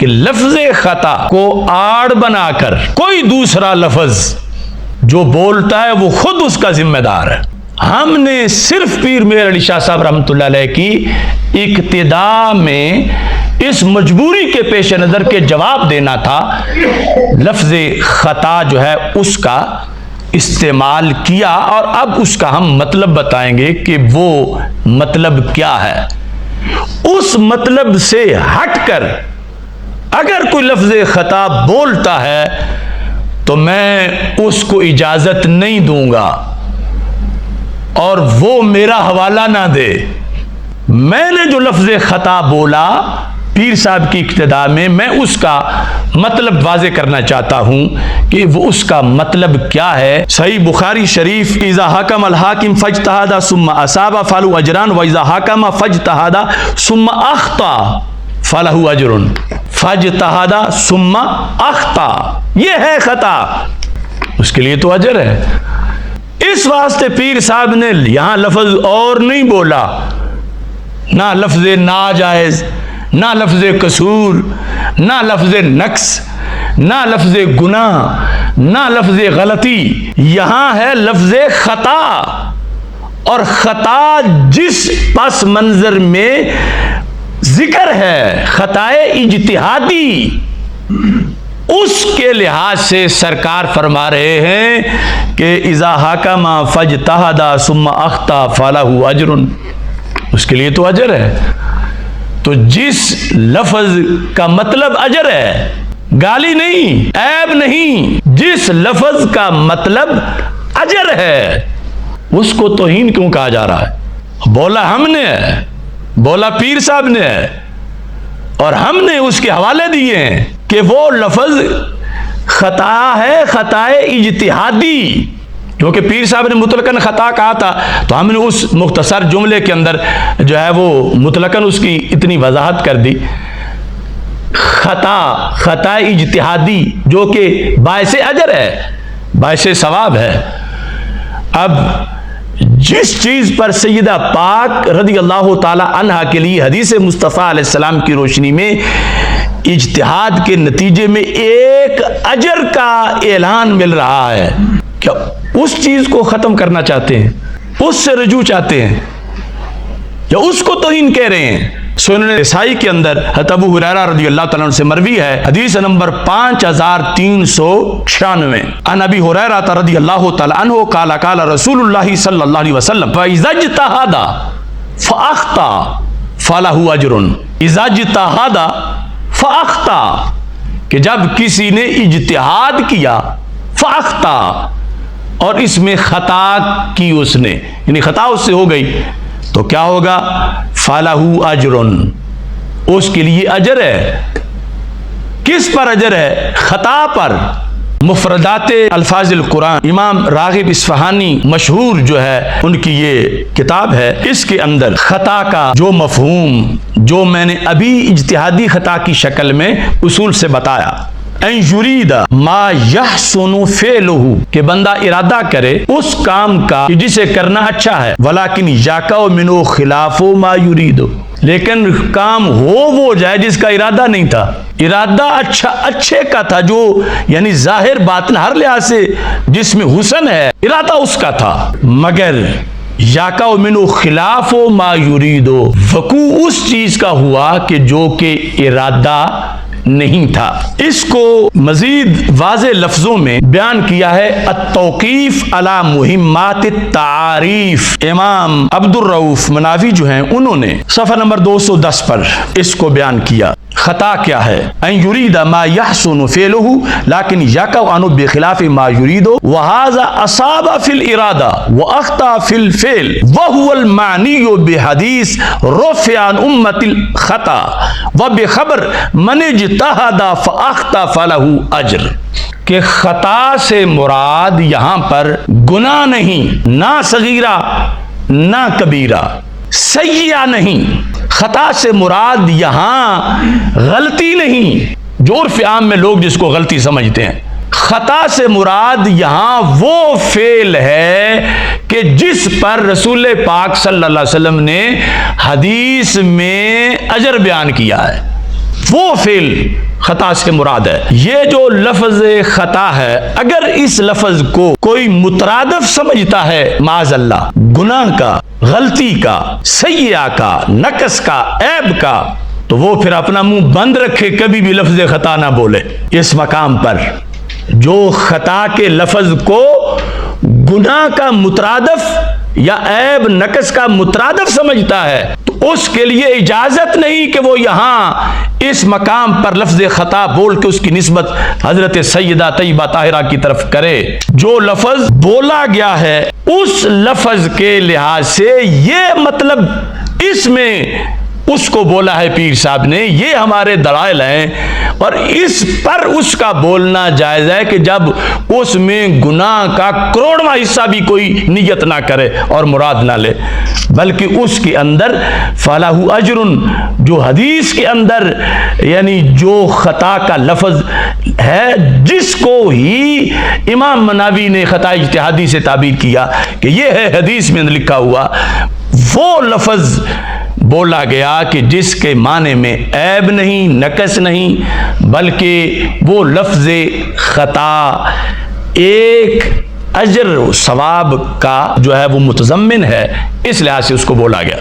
کہ لفظ خطا کو آڑ بنا کر کوئی دوسرا لفظ جو بولتا ہے وہ خود اس کا ذمہ دار ہے۔ ہم نے صرف پیر مہر علی شاہ صاحب رحمۃ اللہ علیہ کی ابتدا میں اس مجبوری کے پیش نظر کے جواب دینا تھا، لفظ خطا جو ہے اس کا استعمال کیا، اور اب اس کا ہم مطلب بتائیں گے کہ وہ مطلب کیا ہے۔ اس مطلب سے ہٹ کر اگر کوئی لفظ خطا بولتا ہے تو میں اس کو اجازت نہیں دوں گا اور وہ میرا حوالہ نہ دے۔ میں نے جو لفظ خطا بولا پیر صاحب کی ابتدا میں اس کا مطلب واضح کرنا چاہتا ہوں کہ وہ اس کا مطلب کیا ہے۔ صحیح بخاری شریف، اذا حکم الحاکم فاجتہد ثم اصاب فلہ اجران واذا حکم فاجتہد ثم اخطا فلہ اجر، فاجتہد ثم اخطا، یہ ہے خطا، اس کے لیے تو اجر ہے۔ اس واسطے پیر صاحب نے یہاں لفظ اور نہیں بولا، نہ لفظ ناجائز، نہ لفظ قصور، نہ لفظ نقص، نہ لفظ گناہ، نہ لفظ غلطی، یہاں ہے لفظ خطا۔ اور خطا جس پس منظر میں ذکر ہے، خطائے اجتہادی، اس کے لحاظ سے سرکار فرما رہے ہیں کہ اذا حکم فاجتہد ثم اخطا فلہ اجر، اس کے لیے تو اجر ہے۔ تو جس لفظ کا مطلب اجر ہے، گالی نہیں، عیب نہیں، جس لفظ کا مطلب اجر ہے اس کو توہین کیوں کہا جا رہا ہے؟ بولا ہم نے ہے، بولا پیر صاحب نے ہے، اور ہم نے اس کے حوالے دیے ہیں کہ وہ لفظ خطا ہے، خطائے اجتہادی، کیونکہ پیر صاحب نے مطلقاً خطا کہا تھا تو ہم نے اس مختصر جملے کے اندر جو ہے وہ مطلقاً اس کی اتنی وضاحت کر دی۔ خطا، خطائے اجتہادی جو کہ باعث اجر ہے، باعث ثواب ہے۔ اب جس چیز پر سیدہ پاک رضی اللہ تعالی عنہا کے لیے حدیث مصطفیٰ علیہ السلام کی روشنی میں اجتہاد کے نتیجے میں ایک اجر کا اعلان مل رہا ہے، کیا اس چیز کو ختم کرنا چاہتے ہیں؟ اس سے رجوع چاہتے ہیں یا اس کو توہین کہہ رہے ہیں؟ سنن نسائی کے اندر حضرت ابو ہریرہ رضی اللہ تعالیٰ عنہ سے مروی ہے، حدیث نمبر 5396، عن ابی ہریرہ رضی اللہ تعالیٰ عنہ قال قال رسول اللہ صلی اللہ علیہ وسلم فاذا اجتہد فاخطا فلہ اجر، اذا اجتہد فاخطا، کہ جب کسی نے اجتہاد کیا فاخطا، اور اس میں خطا کی اس نے، یعنی خطا اس سے ہو گئی، تو کیا ہوگا؟ فَلَهُ اجر، اس کے لیے اجر ہے۔ کس پر اجر ہے؟ خطا پر۔ مفردات الفاظ القرآن، امام راغب اصفہانی مشہور جو ہے ان کی یہ کتاب ہے، اس کے اندر خطا کا جو مفہوم جو میں نے ابھی اجتہادی خطا کی شکل میں اصول سے بتایا، ان یرید ما یحسن فعلہ، کہ بندہ ارادہ کرے اس کام کا جسے کرنا اچھا ہے، ولیکن یقع منہ خلاف ما یرید، لیکن کام وہ جائے جس کا ارادہ نہیں تھا، ارادہ اچھے کا تھا، جو یعنی ظاہر باطن ہر لحاظ سے جس میں حسن ہے، ارادہ اس کا تھا، مگر یقع منہ خلاف ما یرید، وقوع اس چیز کا ہوا کہ جو کہ ارادہ نہیں تھا۔ اس کو مزید واضح لفظوں میں بیان کیا ہے التوقیف علی مہمات التعاریف، امام عبد الرؤف مناوی جو ہیں انہوں نے صفحہ نمبر 210 پر اس کو بیان کیا۔ خطا کیا ہے؟ ان یرید ما یحسن فعلہ لیکن یقع عنہ بخلاف ما یرید، وہذا اصاب فی الارادہ واخطا فی الفعل، وہو المعنی بحدیث رفع عن امت الخطا وبخبر من اجتہد فاخطا فلہ اجر، کہ خطا سے مراد یہاں پر گناہ نہیں، نہ صغیرہ نہ کبیرہ، سیئہ نہیں، خطا سے مراد یہاں غلطی نہیں، جو عرف عام میں لوگ جس کو غلطی سمجھتے ہیں، خطا سے مراد یہاں وہ فعل ہے کہ جس پر رسول پاک صلی اللہ علیہ وسلم نے حدیث میں اجر بیان کیا ہے، وہ فعل خطا سے مراد ہے۔ یہ جو لفظ خطا ہے، اگر اس لفظ کو کوئی مترادف سمجھتا ہے معاذ اللہ گناہ کا، غلطی کا، سیئہ کا، نقص کا، عیب کا، تو وہ پھر اپنا منہ بند رکھے، کبھی بھی لفظ خطا نہ بولے۔ اس مقام پر جو خطا کے لفظ کو گناہ کا مترادف یا عیب نقص کا مترادف سمجھتا ہے، تو اس کے لیے اجازت نہیں کہ وہ یہاں اس مقام پر لفظ خطا بول کے اس کی نسبت حضرت سیدہ طیبہ طاہرہ کی طرف کرے۔ جو لفظ بولا گیا ہے اس لفظ کے لحاظ سے یہ مطلب اس میں اس کو بولا ہے پیر صاحب نے، یہ ہمارے دلائل ہیں، اور اس پر اس کا بولنا جائز ہے کہ جب اس میں گناہ کا کروڑواں حصہ بھی کوئی نیت نہ کرے اور مراد نہ لے، بلکہ اس کے اندر فَلَهُ أَجْرٌ، جو حدیث کے اندر یعنی جو خطا کا لفظ ہے جس کو ہی امام مناوی نے خطا اجتہادی سے تعبیر کیا کہ یہ ہے حدیث میں لکھا ہوا، وہ لفظ بولا گیا کہ جس کے معنی میں عیب نہیں، نقص نہیں، بلکہ وہ لفظ خطا ایک اجر و ثواب کا جو ہے وہ متضمن ہے، اس لحاظ سے اس کو بولا گیا۔